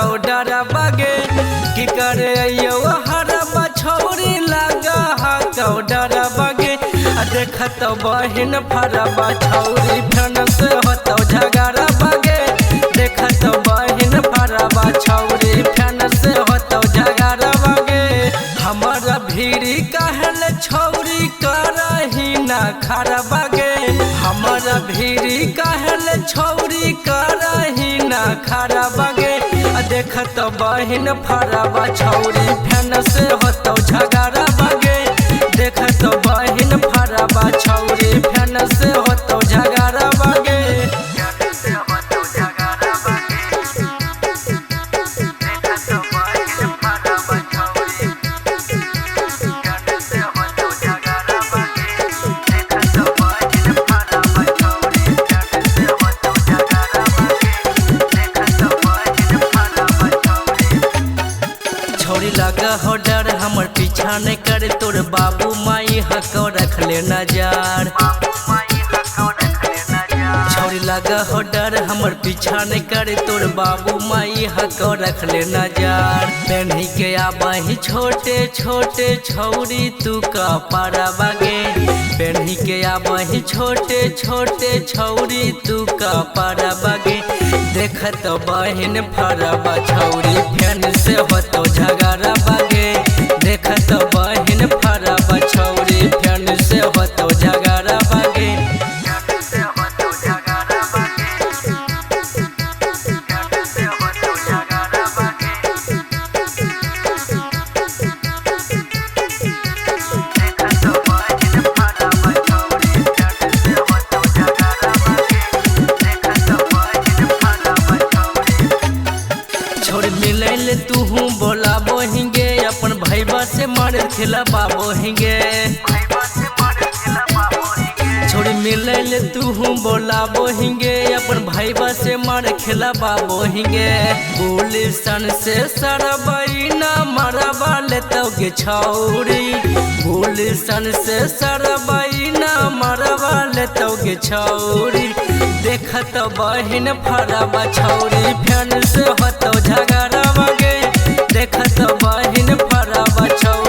कौडरा बगे की करे यो हरबा छौरी लगा हा कौडरा बगे देखत बहिन फरबा छौरी फेन से होतो झगड़ा बगे देखत बहिन फरबा छौरी फेन से होतो झगड़ा बगे हमारा भीड़ी कहल छौरी करही ना खरा बगे हमारा भीड़ी कहल छौरी करही ना खरा बगे देखत बहिन फरबा छौरी फेन से होतो झगड़ा बगे देखत बहिन फरबा छौरी फेन से होतो झगड़ा बगे छौरी लगा हो डर हमर पीछा नहीं करे तोर बाबू माई हको रख ले नजर छौरी लगा हो डर हमर पीछा नहीं करे तोर बाबू माई हको रख ले नजर पेन्ही के आबही छोटे छोटे छौरी तू का पारा बगे पेन्ही के आबही छोटे छोटे छौरी तू का पारा बगे देखत बहिन फरबा छौरी फेन से होतो झगड़ा बगे देखत बहिन फरबा छौरी फेन से होतो झगड़ा बगे छोड़ मिलैल तूहू बोला बोहिंगे अपन भैया से मार खिलाबा बोहिंगे छोड़ मिलैल तूहू बोला बोहिंगे अपन भैया से मार खिलाबा बोहिंगे गुलिशन से सरबई ना मरबा लेतो गे छौरी गुलिशन से सरबई ना मरबा लेतो गे छौरी देखत बहिन फरबा छौरी फेन से होतो झगड़ा बगे देखत बहिन फरबा छौरी